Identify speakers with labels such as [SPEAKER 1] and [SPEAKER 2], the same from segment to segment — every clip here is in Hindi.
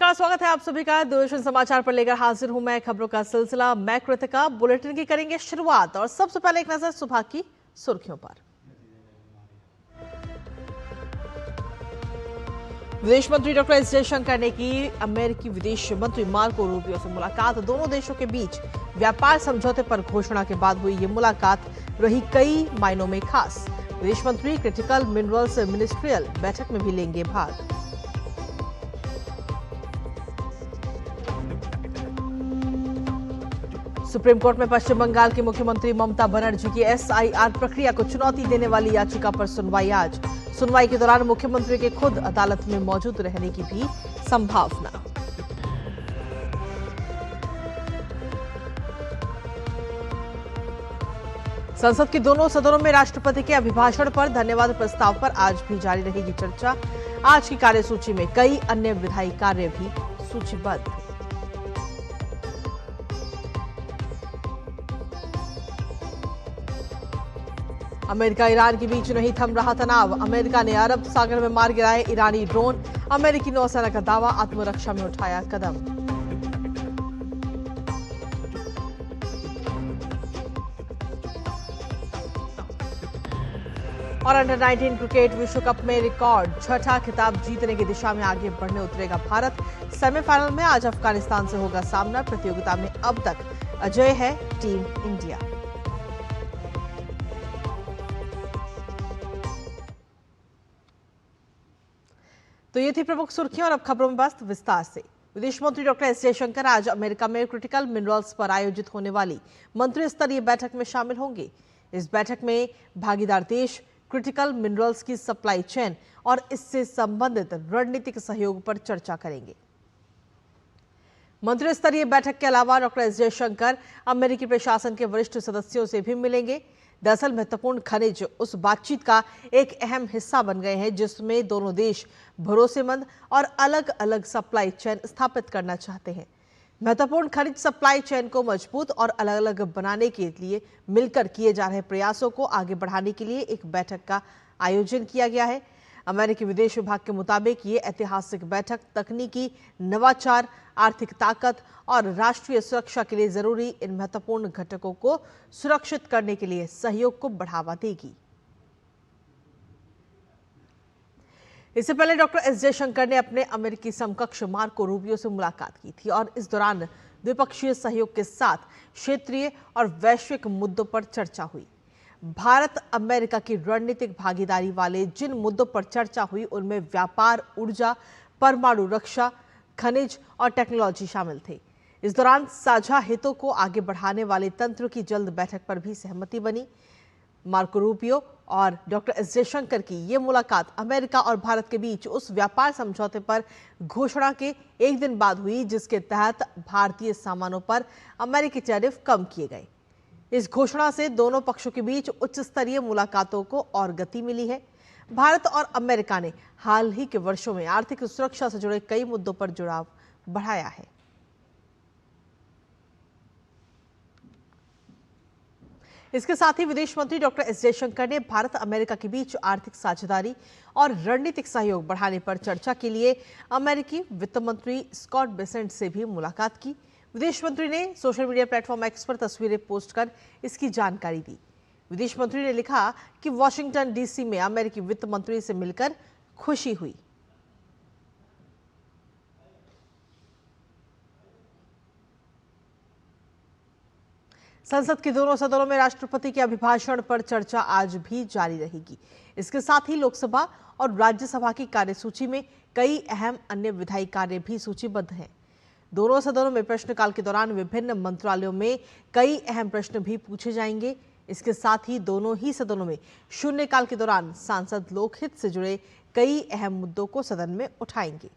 [SPEAKER 1] नमस्कार, स्वागत है आप सभी का दूरदर्शन समाचार पर लेकर हाजिर हूं मैं खबरों का सिलसिला। मैं कृतिका। बुलेटिन की करेंगे शुरुआत और सबसे पहले एक नजर सुबह की सुर्खियों पर। विदेश मंत्री डॉक्टर एस जयशंकर ने की अमेरिकी विदेश मंत्री मार्को रूबियो से मुलाकात। दोनों देशों के बीच व्यापार समझौते पर घोषणा के बाद हुई ये मुलाकात रही कई मायनों में खास। विदेश मंत्री क्रिटिकल मिनरल्स मिनिस्ट्रियल बैठक में भी लेंगे भाग। सुप्रीम कोर्ट में पश्चिम बंगाल की मुख्यमंत्री ममता बनर्जी की एसआईआर प्रक्रिया को चुनौती देने वाली याचिका पर सुनवाई आज। सुनवाई के दौरान मुख्यमंत्री के खुद अदालत में मौजूद रहने की भी संभावना। संसद के दोनों सदनों में राष्ट्रपति के अभिभाषण पर धन्यवाद प्रस्ताव पर आज भी जारी रहेगी चर्चा। आज की कार्यसूची में कई अन्य विधायी कार्य भी सूचीबद्ध। अमेरिका ईरान के बीच नहीं थम रहा तनाव। अमेरिका ने अरब सागर में मार गिराए ईरानी ड्रोन। अमेरिकी नौसेना का दावा, आत्मरक्षा में उठाया कदम। और अंडर 19 क्रिकेट विश्व कप में रिकॉर्ड छठा खिताब जीतने की दिशा में आगे बढ़ने उतरेगा भारत। सेमीफाइनल में आज अफगानिस्तान से होगा सामना। प्रतियोगिता में अब तक अजय है टीम इंडिया। तो ये थी प्रमुख सुर्खियां और अब खबरों में बस्त विस्तार से। विदेश मंत्री डॉक्टर एस जयशंकर आज अमेरिका में क्रिटिकल मिनरल्स पर आयोजित होने वाली मंत्री स्तरीय बैठक में शामिल होंगे। इस बैठक में भागीदार देश क्रिटिकल मिनरल्स की सप्लाई चेन और इससे संबंधित रणनीतिक सहयोग पर चर्चा करेंगे। मंत्री स्तरीय बैठक के अलावा डॉक्टर एस जयशंकर अमेरिकी प्रशासन के वरिष्ठ सदस्यों से भी मिलेंगे। दरअसल महत्वपूर्ण खनिज उस बातचीत का एक अहम हिस्सा बन गए हैं जिसमें दोनों देश भरोसेमंद और अलग अलग सप्लाई चेन स्थापित करना चाहते हैं। महत्वपूर्ण खनिज सप्लाई चेन को मजबूत और अलग अलग बनाने के लिए मिलकर किए जा रहे प्रयासों को आगे बढ़ाने के लिए एक बैठक का आयोजन किया गया है। अमेरिकी विदेश विभाग के मुताबिक ये ऐतिहासिक बैठक तकनीकी नवाचार, आर्थिक ताकत और राष्ट्रीय सुरक्षा के लिए जरूरी इन महत्वपूर्ण घटकों को सुरक्षित करने के लिए सहयोग को बढ़ावा देगी। इससे पहले डॉक्टर एस जयशंकर ने अपने अमेरिकी समकक्ष मार्को रूबियो से मुलाकात की थी और इस दौरान द्विपक्षीय सहयोग के साथ क्षेत्रीय और वैश्विक मुद्दों पर चर्चा हुई। भारत अमेरिका की रणनीतिक भागीदारी वाले जिन मुद्दों पर चर्चा हुई उनमें व्यापार, ऊर्जा, परमाणु रक्षा, खनिज और टेक्नोलॉजी शामिल थे। इस दौरान साझा हितों को आगे बढ़ाने वाले तंत्र की जल्द बैठक पर भी सहमति बनी। मार्को रूबियो और डॉक्टर एस जयशंकर की ये मुलाकात अमेरिका और भारत के बीच उस व्यापार समझौते पर घोषणा के एक दिन बाद हुई जिसके तहत भारतीय सामानों पर अमेरिकी टैरिफ कम किए गए। इस घोषणा से दोनों पक्षों के बीच उच्च स्तरीय मुलाकातों को और गति मिली है। भारत और अमेरिका ने हाल ही के वर्षों में आर्थिक सुरक्षा से जुड़े कई मुद्दों पर जुड़ाव बढ़ाया है। इसके साथ ही विदेश मंत्री डॉक्टर एस जयशंकर ने भारत अमेरिका के बीच आर्थिक साझेदारी और रणनीतिक सहयोग बढ़ाने पर चर्चा के लिए अमेरिकी वित्त मंत्री स्कॉट बेसेंट से भी मुलाकात की। विदेश मंत्री ने सोशल मीडिया प्लेटफॉर्म एक्स पर तस्वीरें पोस्ट कर इसकी जानकारी दी। विदेश मंत्री ने लिखा कि वॉशिंगटन डीसी में अमेरिकी वित्त मंत्री से मिलकर खुशी हुई। संसद के दोनों सदनों में राष्ट्रपति के अभिभाषण पर चर्चा आज भी जारी रहेगी। इसके साथ ही लोकसभा और राज्यसभा की कार्यसूची में कई अहम अन्य विधायी कार्य भी सूचीबद्ध हैं। दोनों सदनों में प्रश्नकाल के दौरान विभिन्न मंत्रालयों में कई अहम प्रश्न भी पूछे जाएंगे। इसके साथ ही दोनों ही सदनों में शून्यकाल के दौरान सांसद लोकहित से जुड़े कई अहम मुद्दों को सदन में उठाएंगे।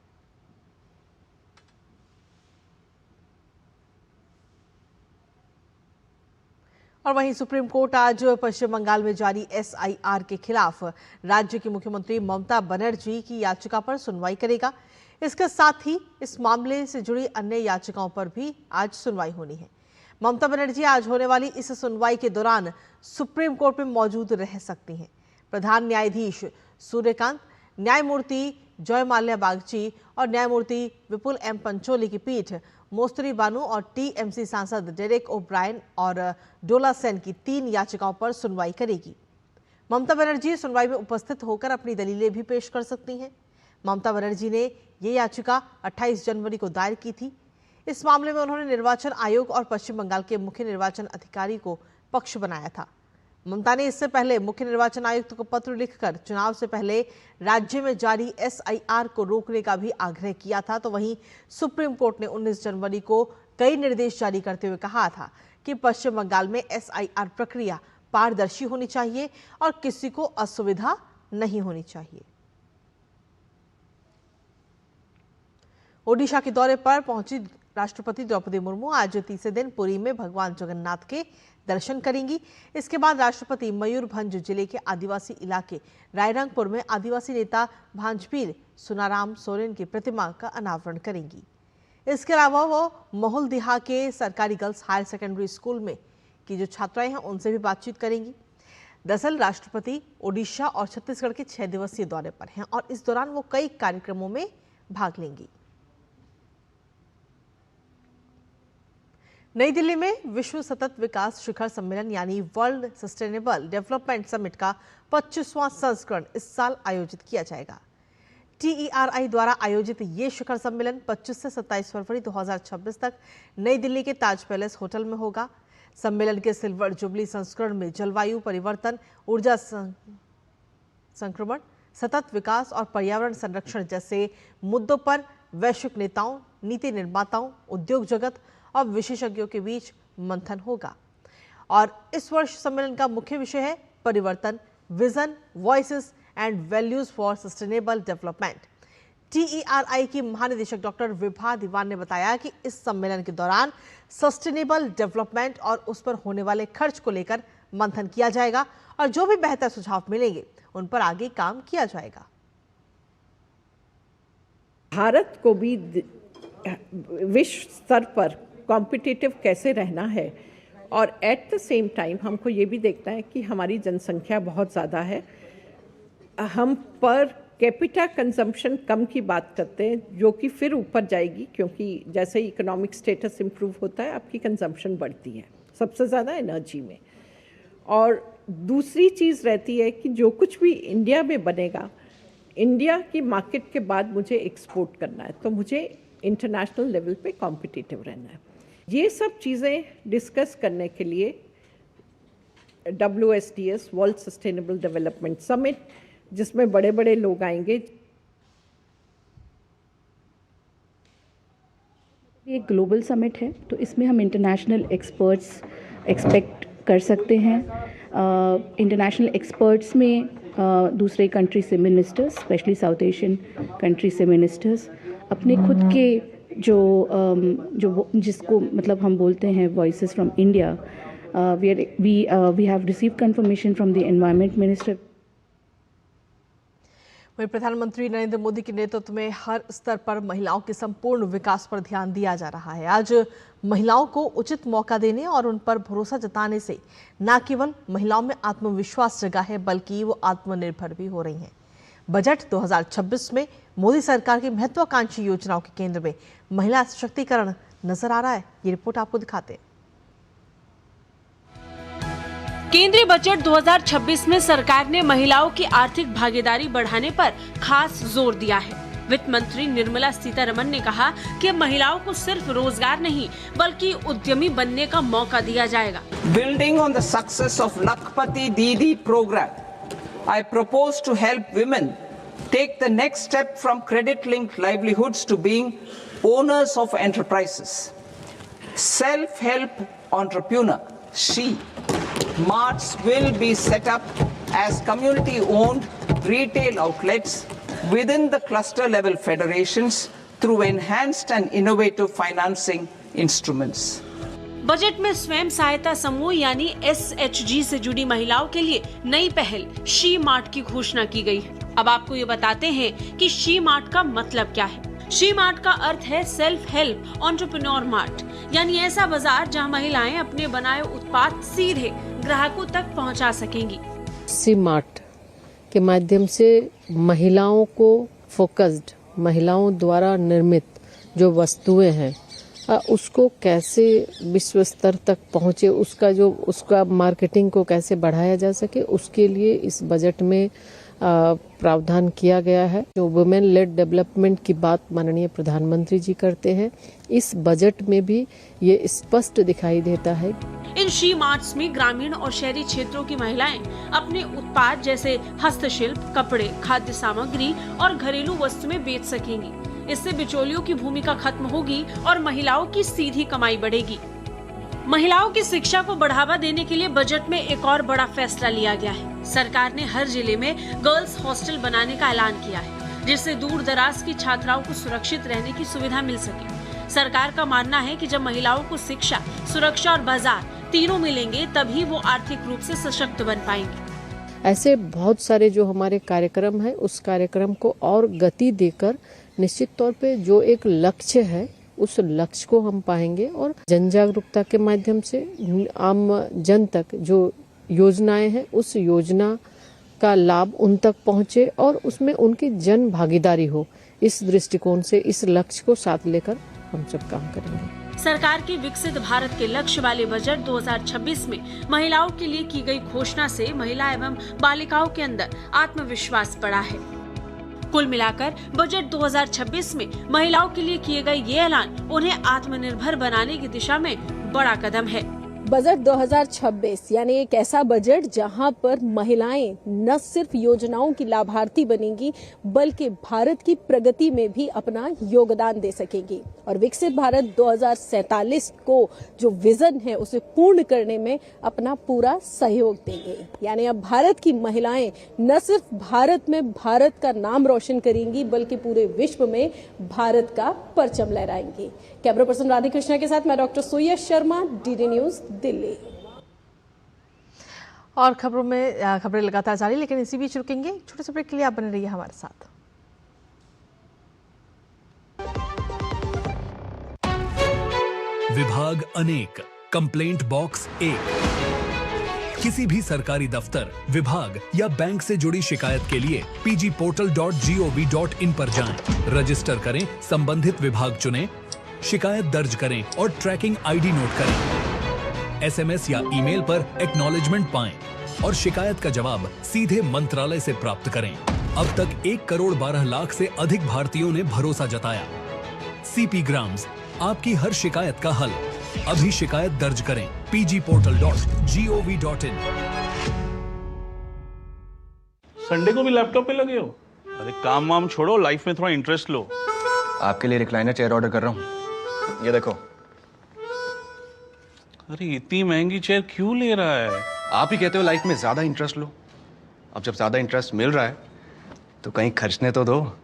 [SPEAKER 1] और वहीं सुप्रीम कोर्ट आज पश्चिम बंगाल में जारी एसआईआर के खिलाफ राज्य की मुख्यमंत्री ममता बनर्जी की याचिका पर सुनवाई करेगा। इसके साथ ही इस मामले से जुड़ी अन्य याचिकाओं पर भी आज सुनवाई होनी है। ममता बनर्जी आज होने वाली इस सुनवाई के दौरान सुप्रीम कोर्ट में मौजूद रह सकती हैं। प्रधान न्यायाधीश सूर्यकांत, न्यायमूर्ति जॉय माल्या बागची और न्यायमूर्ति विपुल एम पंचोली की पीठ मोस्तरी बानू और टीएमसी सांसद डेरेक ओब्रायन और डोला सेन की 3 याचिकाओं पर सुनवाई करेगी। ममता बनर्जी सुनवाई में उपस्थित होकर अपनी दलीलें भी पेश कर सकती हैं। ममता बनर्जी ने ये याचिका 28 जनवरी को दायर की थी। इस मामले में उन्होंने निर्वाचन आयोग और पश्चिम बंगाल के मुख्य निर्वाचन अधिकारी को पक्ष बनाया था। ममता ने इससे पहले मुख्य निर्वाचन आयुक्त को पत्र लिखकर चुनाव से पहले राज्य में जारी एसआईआर को रोकने का भी आग्रह किया था। तो वहीं सुप्रीम कोर्ट ने 19 जनवरी को कई निर्देश जारी करते हुए कहा था कि पश्चिम बंगाल में एसआईआर प्रक्रिया पारदर्शी होनी चाहिए और किसी को असुविधा नहीं होनी चाहिए। ओडिशा के दौरे पर पहुंची राष्ट्रपति द्रौपदी मुर्मू आज तीसरे दिन पुरी में भगवान जगन्नाथ के दर्शन करेंगी। इसके बाद राष्ट्रपति मयूरभंज जिले के आदिवासी इलाके रायरंगपुर में आदिवासी नेता भांजपीर सुनाराम सोरेन की प्रतिमा का अनावरण करेंगी। इसके अलावा वो महुलदिहा के सरकारी गर्ल्स हायर सेकेंडरी स्कूल में की जो छात्राएं हैं उनसे भी बातचीत करेंगी। दरअसल राष्ट्रपति ओडिशा और छत्तीसगढ़ के 6 दिवसीय दौरे पर हैं और इस दौरान वो कई कार्यक्रमों में भाग लेंगी। नई दिल्ली में विश्व सतत विकास शिखर सम्मेलन यानी वर्ल्ड सस्टेनेबल डेवलपमेंट समिट का 25वां संस्करण इस साल आयोजित किया जाएगा। TERI द्वारा आयोजित ये शिखर सम्मेलन 25 से 27 फरवरी 2026 तक नई दिल्ली के ताज पैलेस होटल में होगा। सम्मेलन के सिल्वर जुबली संस्करण में जलवायु परिवर्तन, ऊर्जा संक्रमण, सतत विकास और पर्यावरण संरक्षण जैसे मुद्दों पर वैश्विक नेताओं, नीति निर्माताओं, उद्योग जगत और विशेषज्ञों के बीच मंथन होगा। और इस वर्ष सम्मेलन का मुख्य विषय है परिवर्तन, vision, voices and values for sustainable development. TERI की महानिदेशक डॉक्टर विभा दीवान ने बताया कि इस सम्मेलन के दौरान सस्टेनेबल डेवलपमेंट और उस पर होने वाले खर्च को लेकर मंथन किया जाएगा और जो भी बेहतर सुझाव मिलेंगे उन पर आगे काम किया जाएगा।
[SPEAKER 2] भारत को भी विश्व स्तर पर कॉम्पिटिटिव कैसे रहना है और एट द सेम टाइम हमको ये भी देखना है कि हमारी जनसंख्या बहुत ज़्यादा है। हम पर कैपिटा कंजम्पशन कम की बात करते हैं जो कि फिर ऊपर जाएगी, क्योंकि जैसे ही इकोनॉमिक स्टेटस इम्प्रूव होता है आपकी कंजम्पशन बढ़ती है, सबसे ज़्यादा एनर्जी में। और दूसरी चीज़ रहती है कि जो कुछ भी इंडिया में बनेगा, इंडिया की मार्केट के बाद मुझे एक्सपोर्ट करना है, तो मुझे इंटरनेशनल लेवल पे कॉम्पिटिटिव रहना है। ये सब चीज़ें डिस्कस करने के लिए WSDS world sustainable development summit, जिसमें बड़े बड़े लोग आएंगे।
[SPEAKER 3] ये ग्लोबल समिट है तो इसमें हम इंटरनेशनल एक्सपर्ट्स एक्सपेक्ट कर सकते हैं। इंटरनेशनल एक्सपर्ट्स में दूसरे कंट्री से ministers, specially south Asian country से मिनिस्टर्स, अपने खुद के जो जिसको मतलब हम बोलते हैं voices from India, we have received confirmation from the environment minister.
[SPEAKER 1] वहीं प्रधानमंत्री नरेंद्र मोदी के नेतृत्व में हर स्तर पर महिलाओं के संपूर्ण विकास पर ध्यान दिया जा रहा है। आज महिलाओं को उचित मौका देने और उन पर भरोसा जताने से न केवल महिलाओं में आत्मविश्वास जगा है बल्कि वो आत्मनिर्भर भी हो रही हैं। बजट 2026 में मोदी सरकार की महत्वाकांक्षी योजनाओं के केंद्र में महिला सशक्तिकरण नजर आ रहा है। ये रिपोर्ट आपको दिखाते हैं।
[SPEAKER 4] केंद्रीय बजट 2026 में सरकार ने महिलाओं की आर्थिक भागीदारी बढ़ाने पर खास जोर दिया है। वित्त मंत्री निर्मला सीतारमण ने कहा कि महिलाओं को सिर्फ रोजगार नहीं बल्कि उद्यमी बनने का मौका दिया जाएगा।
[SPEAKER 5] Building on the success of लखपति दीदी programme, I propose to help women take the next step from credit-linked livelihoods to being owners of enterprises. Self-help entrepreneur, Marts will be set up as community-owned retail outlets within the cluster-level federations through enhanced and innovative financing instruments.
[SPEAKER 4] Budget में स्वयं सहायता समूह यानी SHG से जुड़ी महिलाओं के लिए नई पहल शी मार्ट की घोषणा की गई है। अब आपको ये बताते हैं कि शी मार्ट का मतलब क्या है। शी मार्ट का अर्थ है सेल्फ हेल्प एंटरप्रेन्योर मार्ट, यानी ऐसा बाजार जहां महिलाएं अपने बनाए उत्पाद सीधे ग्राहकों तक पहुंचा सकेंगी।
[SPEAKER 6] शी मार्ट के माध्यम से महिलाओं को फोकस्ड महिलाओं द्वारा निर्मित जो वस्तुएं हैं उसको कैसे विश्व स्तर तक पहुंचे, उसका मार्केटिंग को कैसे बढ़ाया जा सके, उसके लिए इस बजट में प्रावधान किया गया है। जो वुमेन लेड डेवलपमेंट की बात माननीय प्रधानमंत्री जी करते हैं, इस बजट में भी ये स्पष्ट दिखाई देता है।
[SPEAKER 4] इन शी मार्ट्स में ग्रामीण और शहरी क्षेत्रों की महिलाएं अपने उत्पाद जैसे हस्तशिल्प, कपड़े, खाद्य सामग्री और घरेलू वस्तुएं बेच सकेंगी। इससे बिचौलियों की भूमिका खत्म होगी और महिलाओं की सीधी कमाई बढ़ेगी। महिलाओं की शिक्षा को बढ़ावा देने के लिए बजट में एक और बड़ा फैसला लिया गया है। सरकार ने हर जिले में गर्ल्स हॉस्टल बनाने का ऐलान किया है, जिससे दूर दराज की छात्राओं को सुरक्षित रहने की सुविधा मिल सके। सरकार का मानना है कि जब महिलाओं को शिक्षा, सुरक्षा और बाजार तीनों मिलेंगे, तभी वो आर्थिक रूप से सशक्त बन पाएंगे।
[SPEAKER 6] ऐसे बहुत सारे जो हमारे कार्यक्रम है, उस कार्यक्रम को और गति देकर निश्चित तौर पे जो एक लक्ष्य है उस लक्ष्य को हम पाएंगे और जन जागरूकता के माध्यम से आम जन तक जो योजनाएं हैं उस योजना का लाभ उन तक पहुंचे और उसमें उनकी जन भागीदारी हो। इस दृष्टिकोण से इस लक्ष्य को साथ लेकर हम सब काम करेंगे।
[SPEAKER 4] सरकार के विकसित भारत के लक्ष्य वाले बजट 2026 में महिलाओं के लिए की गई घोषणा से महिला एवं बालिकाओं के अंदर आत्मविश्वास बढ़ा है। कुल मिलाकर बजट 2026 में महिलाओं के लिए किए गए ये ऐलान उन्हें आत्मनिर्भर बनाने की दिशा में बड़ा कदम है।
[SPEAKER 7] बजट 2026 यानी एक ऐसा बजट जहां पर महिलाएं न सिर्फ योजनाओं की लाभार्थी बनेंगी बल्कि भारत की प्रगति में भी अपना योगदान दे सकेंगी और विकसित भारत 2047 को जो विजन है उसे पूर्ण करने में अपना पूरा सहयोग देंगे। यानी अब भारत की महिलाएं न सिर्फ भारत में भारत का नाम रोशन करेंगी बल्कि पूरे विश्व में भारत का परचम लहराएंगी। कैमरा पर्सन राधाकृष्णा के साथ मैं डॉक्टर सुयश शर्मा, डीडी न्यूज, दिल्ली।
[SPEAKER 1] और खबरें लगातार जारी, लेकिन इसी बीच रुकेंगे छोटे से ब्रेक के लिए। आप बने रहिए हमारे साथ।
[SPEAKER 8] विभाग अनेक, कंप्लेंट बॉक्स 1। किसी भी सरकारी दफ्तर, विभाग या बैंक से जुड़ी शिकायत के लिए pgportal.gov.in पर जाएं, रजिस्टर करें, संबंधित विभाग चुनें, शिकायत दर्ज करें और ट्रैकिंग आईडी नोट करें। एसएमएस या ईमेल पर एक्नॉलेजमेंट पाएं और शिकायत का जवाब सीधे मंत्रालय से प्राप्त करें। अब तक 1 करोड़ 12 लाख से अधिक भारतीयों ने भरोसा जताया। सीपी ग्राम्स, आपकी हर शिकायत का हल। अभी शिकायत दर्ज करें pgportal.gov.in।
[SPEAKER 9] संडे को भी लैपटॉप पे लगे हो? अरे काम वाम छोड़ो, लाइफ में थोड़ा इंटरेस्ट लो।
[SPEAKER 10] आपके लिए रिक्लाइनर चेयर ऑर्डर कर रहा हूँ, ये देखो।
[SPEAKER 9] अरे इतनी महंगी चेयर क्यों ले रहा है?
[SPEAKER 10] आप ही कहते हो लाइफ में ज्यादा इंटरेस्ट लो। अब जब ज्यादा इंटरेस्ट मिल रहा है तो कहीं खर्चने तो दो।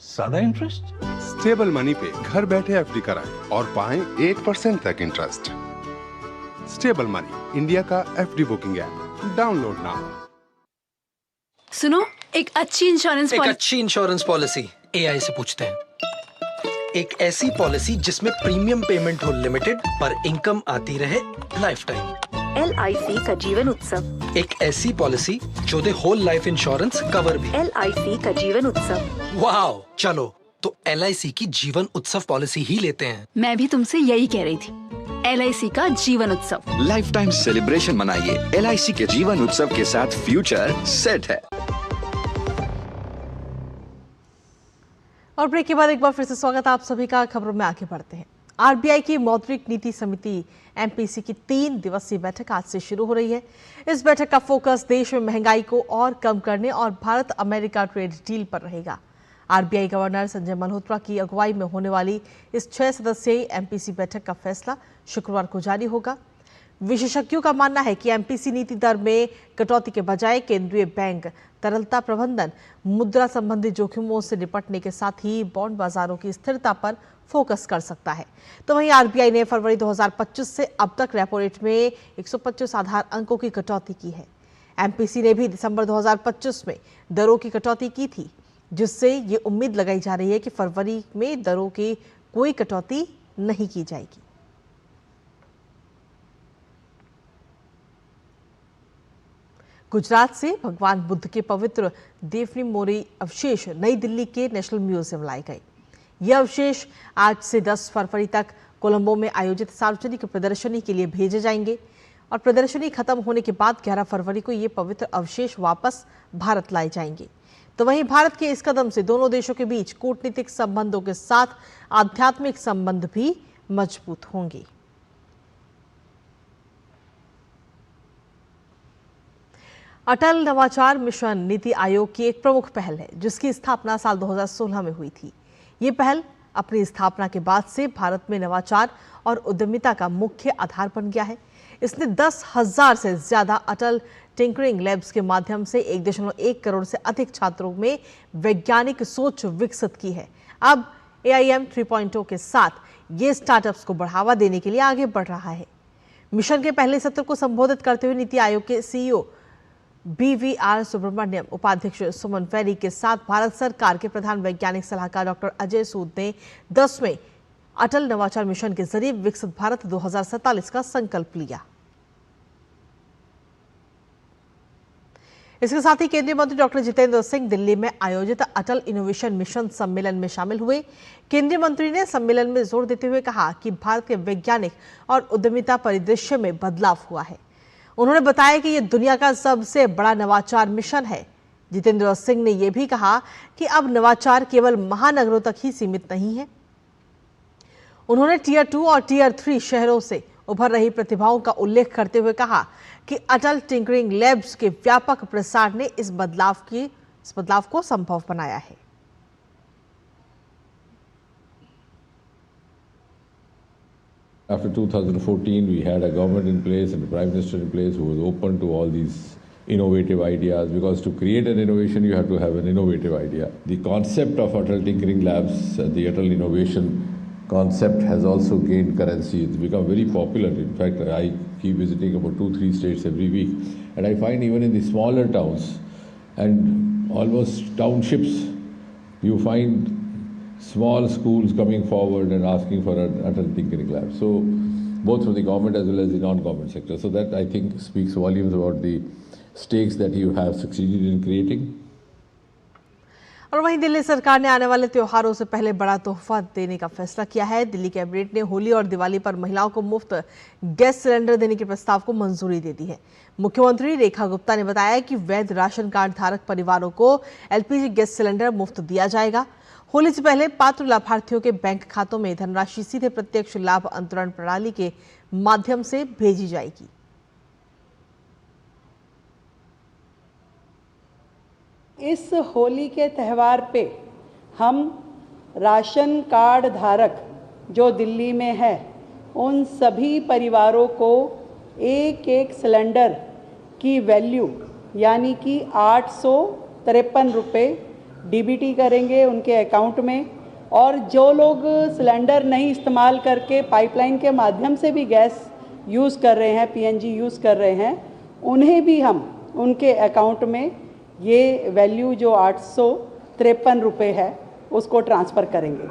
[SPEAKER 9] ज्यादा इंटरेस्ट?
[SPEAKER 11] स्टेबल मनी पे घर बैठे एफडी कराएं और पाएं 8% तक इंटरेस्ट। स्टेबल मनी, इंडिया का FD booking app, download now.
[SPEAKER 12] सुनो, एक अच्छी
[SPEAKER 13] इंश्योरेंस पॉलिसी एआई से पूछते हैं। एक ऐसी पॉलिसी जिसमें प्रीमियम पेमेंट हो लिमिटेड पर इनकम आती रहे लाइफ टाइम।
[SPEAKER 14] LIC का जीवन उत्सव।
[SPEAKER 13] एक ऐसी पॉलिसी जो दे होल लाइफ इंश्योरेंस कवर भी।
[SPEAKER 14] LIC का जीवन उत्सव।
[SPEAKER 13] वाओ, चलो तो LIC की जीवन उत्सव पॉलिसी ही लेते हैं।
[SPEAKER 12] मैं भी तुमसे यही कह रही थी, LIC का जीवन उत्सव।
[SPEAKER 15] लाइफ टाइम सेलिब्रेशन मनाइए LIC के जीवन उत्सव के साथ। फ्यूचर सेट है।
[SPEAKER 1] और ब्रेक के बाद एक बार फिर से स्वागत आप सभी का। खबरों में आगे बढ़ते हैं। आरबीआई की मौद्रिक नीति समिति MPC की 3 दिवसीय बैठक आज से शुरू हो रही है। इस बैठक का फोकस देश में महंगाई को और कम करने और भारत अमेरिका ट्रेड डील पर रहेगा। आरबीआई गवर्नर संजय मल्होत्रा की अगुवाई में होने वाली इस 6 सदस्यीय MPC बैठक का फैसला शुक्रवार को जारी होगा। विशेषज्ञों का मानना है कि MPC नीति दर में कटौती के बजाय केंद्रीय बैंक तरलता प्रबंधन, मुद्रा संबंधी जोखिमों से निपटने के साथ ही बॉन्ड बाजारों की स्थिरता पर फोकस कर सकता है। तो वहीं आरबीआई ने फरवरी 2025 से अब तक रेपो रेट में 125 आधार अंकों की कटौती की है। MPC ने भी दिसंबर 2025 में दरों की कटौती की थी, जिससे ये उम्मीद लगाई जा रही है कि फरवरी में दरों की कोई कटौती नहीं की जाएगी। गुजरात से भगवान बुद्ध के पवित्र देवनी मोरी अवशेष नई दिल्ली के नेशनल म्यूजियम लाए गए। ये अवशेष आज से 10 फरवरी तक कोलंबो में आयोजित सार्वजनिक प्रदर्शनी के लिए भेजे जाएंगे और प्रदर्शनी खत्म होने के बाद 11 फरवरी को ये पवित्र अवशेष वापस भारत लाए जाएंगे। तो वहीं भारत के इस कदम से दोनों देशों के बीच कूटनीतिक संबंधों के साथ आध्यात्मिक संबंध भी मजबूत होंगे। अटल नवाचार मिशन नीति आयोग की एक प्रमुख पहल है, जिसकी स्थापना साल 2016 में हुई थी। ये पहल अपनी स्थापना के बाद से भारत में नवाचार और उद्यमिता का मुख्य आधार बन गया है। इसने 10,000 से ज्यादा अटल टिंकरिंग लैब्स के माध्यम से 1.1 करोड़ से अधिक छात्रों में वैज्ञानिक सोच विकसित की है। अब AIM 3.0 के साथ ये स्टार्टअप्स को बढ़ावा देने के लिए आगे बढ़ रहा है। मिशन के पहले सत्र को संबोधित करते हुए नीति आयोग के CEO BVR सुब्रमण्यम, उपाध्यक्ष सुमन फैरी के साथ भारत सरकार के प्रधान वैज्ञानिक सलाहकार डॉक्टर अजय सूद ने 10वें अटल नवाचार मिशन के जरिए विकसित भारत 2047 का संकल्प लिया। इसके साथ ही केंद्रीय मंत्री डॉक्टर जितेंद्र सिंह दिल्ली में आयोजित अटल इनोवेशन मिशन सम्मेलन में शामिल हुए। केंद्रीय मंत्री ने सम्मेलन में जोर देते हुए कहा कि भारत के वैज्ञानिक और उद्यमिता परिदृश्य में बदलाव हुआ है। उन्होंने बताया कि यह दुनिया का सबसे बड़ा नवाचार मिशन है। जितेंद्र सिंह ने यह भी कहा कि अब नवाचार केवल महानगरों तक ही सीमित नहीं है। उन्होंने टियर 2 और टियर 3 शहरों से उभर रही प्रतिभाओं का उल्लेख करते हुए कहा कि अटल टिंकरिंग लैब्स के व्यापक प्रसार ने इस बदलाव को संभव बनाया है।
[SPEAKER 16] After 2014, we had a government in place and a prime minister in place who was open to all these innovative ideas, because to create an innovation, you have to have an innovative idea. The concept of Atal Tinkering Labs, the Atal Innovation concept has also gained currency. It's become very popular. In fact, I keep visiting about 2-3 states every week, and I find even in the smaller towns and almost townships, you find small schools coming forward and asking for an Atal Tinkering Lab. So both from the government as well as the non-government sector. So that, I think, speaks volumes about the stakes that you have succeeded in creating.
[SPEAKER 1] और वहीं दिल्ली सरकार ने आने वाले त्योहारों से पहले बड़ा तोहफा देने का फैसला किया है। दिल्ली कैबिनेट ने होली और दिवाली पर महिलाओं को मुफ्त गैस सिलेंडर देने के प्रस्ताव को मंजूरी दे दी है। मुख्यमंत्री रेखा गुप्ता ने बताया कि वैध राशन कार्ड धारक परिवारों को LPG गैस सिलेंडर मुफ्त दिया जाएगा। होली से पहले पात्र लाभार्थियों के बैंक खातों में धनराशि सीधे प्रत्यक्ष लाभ अंतरण प्रणाली के माध्यम से भेजी जाएगी।
[SPEAKER 17] इस होली के त्यौहार पे हम राशन कार्ड धारक जो दिल्ली में है, उन सभी परिवारों को एक सिलेंडर की वैल्यू यानी कि 853 रुपये DBT करेंगे उनके अकाउंट में। और जो लोग सिलेंडर नहीं इस्तेमाल करके पाइपलाइन के माध्यम से भी गैस यूज़ कर रहे हैं, PNG यूज़ कर रहे हैं, उन्हें भी हम उनके अकाउंट में ये वैल्यू जो 853 रुपये है उसको ट्रांसफ़र करेंगे।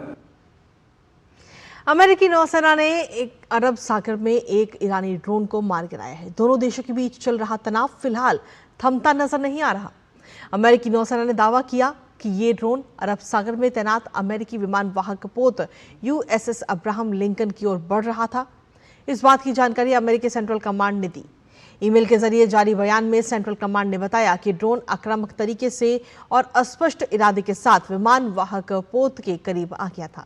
[SPEAKER 1] अमेरिकी नौसेना ने एक अरब सागर में एक ईरानी ड्रोन को मार गिराया है। दोनों देशों के बीच चल रहा तनाव फिलहाल थमता नजर नहीं आ रहा। अमेरिकी नौसेना ने दावा किया कि ये ड्रोन अरब सागर में तैनात अमेरिकी विमान वाहक पोत USS अब्राहम लिंकन की ओर बढ़ रहा था। इस बात की जानकारी अमेरिकी सेंट्रल कमांड ने दी। ईमेल के जरिए जारी बयान में सेंट्रल कमांड ने बताया कि ड्रोन आक्रामक तरीके से और अस्पष्ट इरादे के साथ विमान वाहक पोत के करीब आ गया था।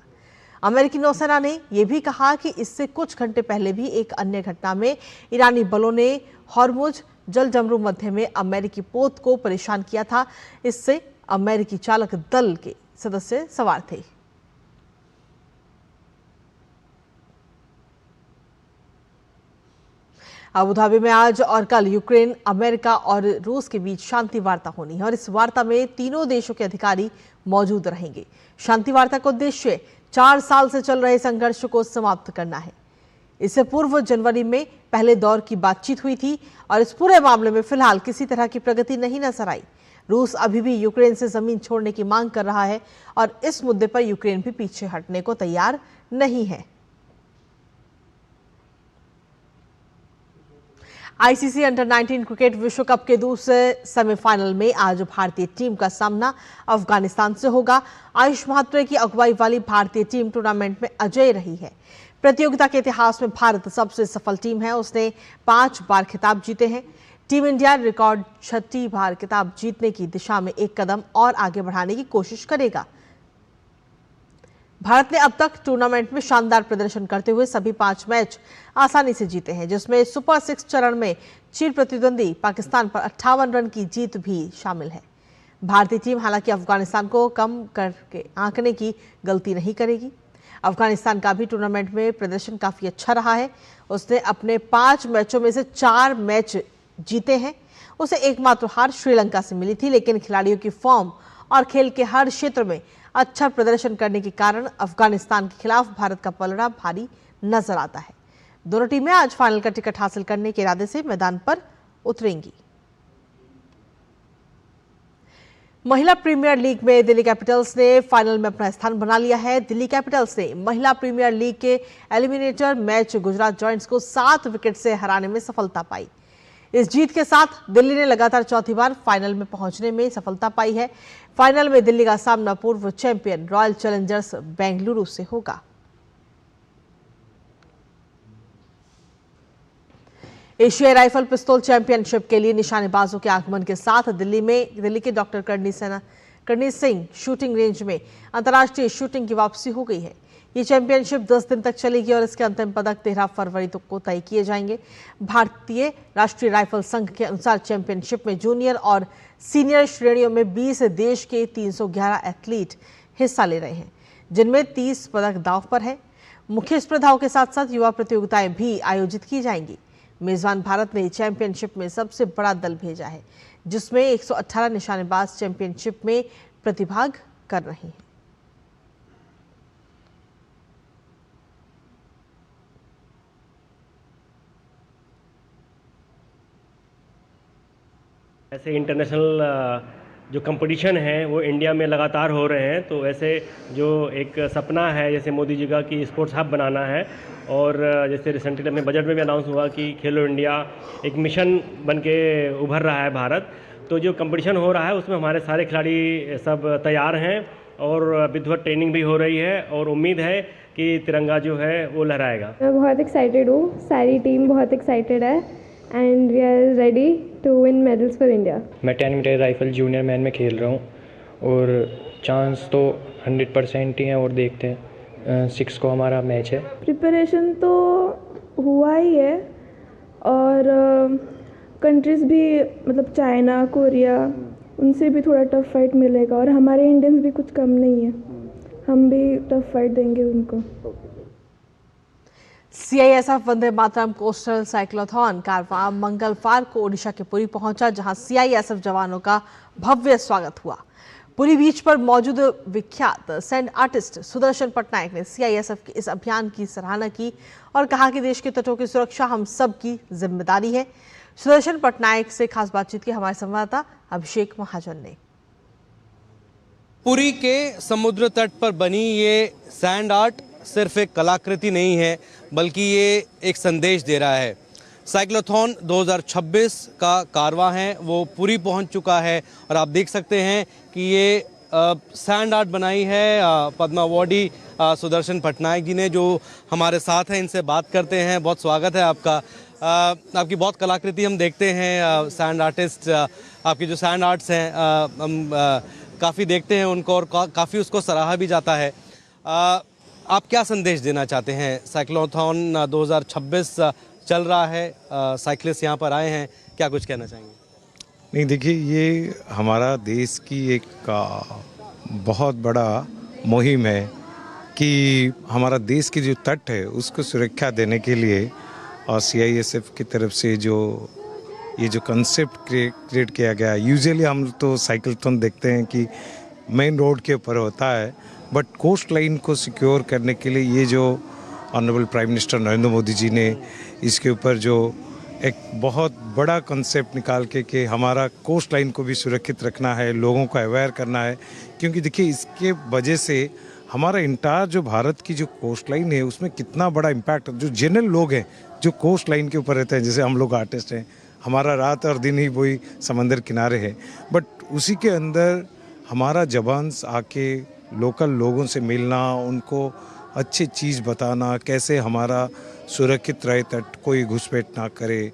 [SPEAKER 1] अमेरिकी नौसेना ने यह भी कहा कि इससे कुछ घंटे पहले भी एक अन्य घटना में ईरानी बलों ने हॉर्मुज जलजमरू मध्य में अमेरिकी पोत को परेशान किया था। इससे अमेरिकी चालक दल के सदस्य सवार थे। अबू धाबी में आज और कल यूक्रेन, अमेरिका और रूस के बीच शांति वार्ता होनी है और इस वार्ता में तीनों देशों के अधिकारी मौजूद रहेंगे। शांति वार्ता का उद्देश्य 4 साल से चल रहे संघर्ष को समाप्त करना है। इससे पूर्व जनवरी में पहले दौर की बातचीत हुई थी और इस पूरे मामले में फिलहाल किसी तरह की प्रगति नहीं नजर आई। रूस अभी भी यूक्रेन से जमीन छोड़ने की मांग कर रहा है और इस मुद्दे पर यूक्रेन भी पीछे हटने को तैयार नहीं है। आईसीसी अंडर 19 क्रिकेट विश्व कप के दूसरे सेमीफाइनल में आज भारतीय टीम का सामना अफगानिस्तान से होगा। आयुष महात्रे की अगुवाई वाली भारतीय टीम टूर्नामेंट में अजेय रही है। प्रतियोगिता के इतिहास में भारत सबसे सफल टीम है। उसने 5 बार खिताब जीते हैं। टीम इंडिया रिकॉर्ड 6ठी बार खिताब जीतने की दिशा में एक कदम और आगे बढ़ाने की कोशिश करेगा। भारत ने अब तक टूर्नामेंट में शानदार प्रदर्शन करते हुए सभी 5 मैच आसानी से जीते हैं, जिसमें सुपर 6 चरण में चीन प्रतिद्वंदी पाकिस्तान पर 58 रन की जीत भी शामिल है। भारतीय टीम हालांकि अफगानिस्तान को कम करके आंकने की गलती नहीं करेगी। अफगानिस्तान का भी टूर्नामेंट में प्रदर्शन काफी अच्छा रहा है। उसने अपने 5 मैचों में से 4 मैच जीते हैं। उसे एकमात्र हार श्रीलंका से मिली थी, लेकिन खिलाड़ियों की फॉर्म और खेल के हर क्षेत्र में अच्छा प्रदर्शन करने के कारण अफगानिस्तान के खिलाफ भारत का पलड़ा भारी नजर आता है। दोनों टीमें आज फाइनल का टिकट हासिल करने के इरादे से मैदान पर उतरेंगी। महिला प्रीमियर लीग में दिल्ली कैपिटल्स ने फाइनल में अपना स्थान बना लिया है। दिल्ली कैपिटल्स ने महिला प्रीमियर लीग के एलिमिनेटर मैच गुजरात जॉयंट्स को 7 विकेट से हराने में सफलता पाई। इस जीत के साथ दिल्ली ने लगातार चौथी बार फाइनल में पहुंचने में सफलता पाई है। फाइनल में दिल्ली का सामना पूर्व चैंपियन रॉयल चैलेंजर्स बेंगलुरु से होगा। एशियाई राइफल पिस्तौल चैंपियनशिप के लिए निशानेबाजों के आगमन के साथ दिल्ली के doctor Karni Singh shooting range में अंतर्राष्ट्रीय शूटिंग की वापसी हो गई है। ये चैंपियनशिप 10 दिन तक चलेगी और इसके अंतिम पदक 13 फरवरी को तय किए जाएंगे। भारतीय राष्ट्रीय राइफल संघ के अनुसार चैंपियनशिप में जूनियर और सीनियर श्रेणियों में 20 देश के 311 एथलीट हिस्सा ले रहे हैं, जिनमें 30 पदक दांव पर है। मुख्य स्पर्धाओं के साथ साथ युवा प्रतियोगिताएं भी आयोजित की जाएंगी। मेजबान भारत ने चैंपियनशिप में सबसे बड़ा दल भेजा है, जिसमें 118 निशानेबाज चैंपियनशिप में प्रतिभाग कर रहे हैं।
[SPEAKER 18] ऐसे इंटरनेशनल जो कंपटीशन है वो इंडिया में लगातार हो रहे हैं, तो ऐसे जो एक सपना है जैसे मोदी जी का कि स्पोर्ट्स हब बनाना है, और जैसे रिसेंटली अपने बजट में भी अनाउंस हुआ कि खेलो इंडिया एक मिशन बन के उभर रहा है भारत, तो जो कंपटीशन हो रहा है उसमें हमारे सारे खिलाड़ी सब तैयार हैं और विधिवत ट्रेनिंग भी हो रही है और उम्मीद है कि तिरंगा जो है वो लहराएगा।
[SPEAKER 19] मैं बहुत एक्साइटेड हूँ, सारी टीम बहुत एक्साइटेड है and we are ready to win medals for India.
[SPEAKER 20] मैं 10 मीटर राइफल जूनियर मैन में खेल रहा हूँ और चांस तो 100% ही है, और देखते हैं 6 को हमारा मैच है।
[SPEAKER 19] प्रिपरेशन तो हुआ ही है और कंट्रीज़ भी मतलब चाइना, कोरिया, उनसे भी थोड़ा टफ फाइट मिलेगा और हमारे इंडियंस भी कुछ कम नहीं है, हम भी टफ फाइट देंगे उनको।
[SPEAKER 1] CISF Vande Mataram coastal cyclothon कारवां मंगलवार को ओडिशा के पुरी पहुंचा, जहां सीआईएसएफ जवानों का भव्य स्वागत हुआ। पुरी बीच पर मौजूद विख्यात सैंड आर्टिस्ट सुदर्शन पटनायक ने सीआईएसएफ के इस अभियान की सराहना की और कहा कि देश के तटों की सुरक्षा हम सब की जिम्मेदारी है। सुदर्शन पटनायक से खास बातचीत की हमारे संवाददाता अभिषेक महाजन ने।
[SPEAKER 21] पुरी के समुद्र तट पर बनी ये सैंड आर्ट सिर्फ एक कलाकृति नहीं है, बल्कि ये एक संदेश दे रहा है। साइक्लोथॉन 2026 का कारवां है वो पुरी पहुंच चुका है और आप देख सकते हैं कि ये सैंड आर्ट बनाई है पद्मा अवॉर्डी सुदर्शन पटनायक जी ने, जो हमारे साथ हैं। इनसे बात करते हैं। बहुत स्वागत है आपका। आपकी बहुत कलाकृति हम देखते हैं, सैंड आर्टिस्ट, आपकी जो सैंड आर्ट्स हैं हम काफ़ी देखते हैं उनको और काफ़ी उसको सराहा भी जाता है। आप क्या संदेश देना चाहते हैं? साइक्लोथॉन 2026 चल रहा है, साइक्लिस्ट यहाँ पर आए हैं, क्या कुछ कहना चाहेंगे?
[SPEAKER 22] नहीं, देखिए, ये हमारा देश की एक बहुत बड़ा मुहिम है कि हमारा देश की जो तट है उसको सुरक्षा देने के लिए, और सीआईएसएफ की तरफ से ये जो कंसेप्ट क्रिएट किया गया। यूजुअली हम तो साइक्लोथॉन देखते हैं कि मेन रोड के ऊपर होता है, बट कोस्ट लाइन को सिक्योर करने के लिए ये जो honourable prime minister Narendra Modi ji ने इसके ऊपर जो एक बहुत बड़ा कंसेप्ट निकाल के कि हमारा कोस्ट लाइन को भी सुरक्षित रखना है, लोगों को अवेयर करना है, क्योंकि देखिए इसके वजह से हमारा इंटायर जो भारत की जो कोस्ट लाइन है उसमें कितना बड़ा इम्पैक्ट, जो जनरल लोग हैं जो कोस्ट लाइन के ऊपर रहते हैं, जैसे हम लोग आर्टिस्ट हैं, हमारा रात और दिन ही वही समंदर किनारे है, बट उसी के अंदर हमारा जवान्स आके लोकल लोगों से मिलना, उनको अच्छी चीज़ बताना, कैसे हमारा सुरक्षित रहे तट, कोई घुसपैठ ना करे,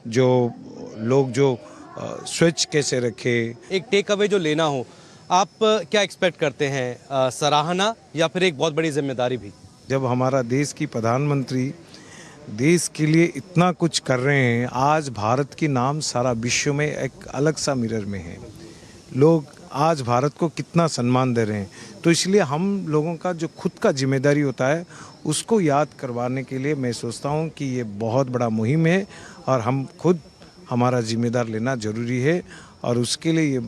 [SPEAKER 22] जो लोग जो स्वच्छ कैसे रखे।
[SPEAKER 21] एक टेक अवे जो लेना हो, आप क्या एक्सपेक्ट करते हैं, सराहना या फिर एक बहुत बड़ी जिम्मेदारी भी?
[SPEAKER 22] जब हमारा देश की प्रधानमंत्री देश के लिए इतना कुछ कर रहे हैं, आज भारत की नाम सारा विश्व में एक अलग सा मिरर में है, लोग आज भारत को कितना सम्मान दे रहे हैं, तो इसलिए हम लोगों का जो खुद का जिम्मेदारी होता है उसको याद करवाने के लिए मैं सोचता हूँ कि ये बहुत बड़ा मुहिम है और हम खुद हमारा जिम्मेदार लेना जरूरी है, और उसके लिए ये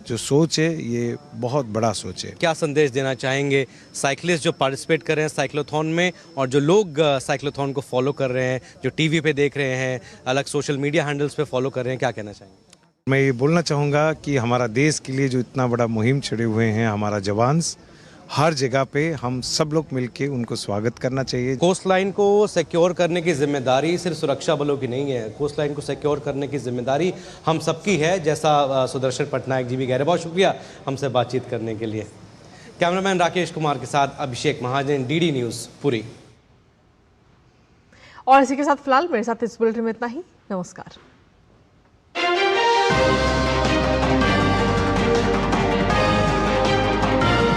[SPEAKER 22] जो सोच है ये बहुत बड़ा सोच है।
[SPEAKER 21] क्या संदेश देना चाहेंगे साइकिलिस्ट जो पार्टिसिपेट कर रहे हैं साइक्लोथॉन में, और जो लोग साइक्लोथॉन को फॉलो कर रहे हैं, जो टीवी पे देख रहे हैं, अलग सोशल मीडिया हैंडल्स पे फॉलो कर रहे हैं, क्या कहना चाहेंगे?
[SPEAKER 22] मैं ये बोलना चाहूँगा कि हमारा देश के लिए जो इतना बड़ा मुहिम छड़े हुए हैं हमारा जवान, हर जगह पे हम सब लोग मिलके उनको स्वागत करना चाहिए।
[SPEAKER 21] कोस्ट लाइन को सिक्योर करने की जिम्मेदारी सिर्फ सुरक्षा बलों की नहीं है, कोस्ट लाइन को सिक्योर करने की जिम्मेदारी हम सबकी है, जैसा सुदर्शन पटनायक जी भी कह रहे हैं। बहुत शुक्रिया हमसे बातचीत करने के लिए। कैमरामैन राकेश कुमार के साथ अभिषेक महाजन, डीडी न्यूज़ पुरी।
[SPEAKER 1] और इसी के साथ फिलहाल मेरे साथ इस बुलेटिन में इतना ही। नमस्कार।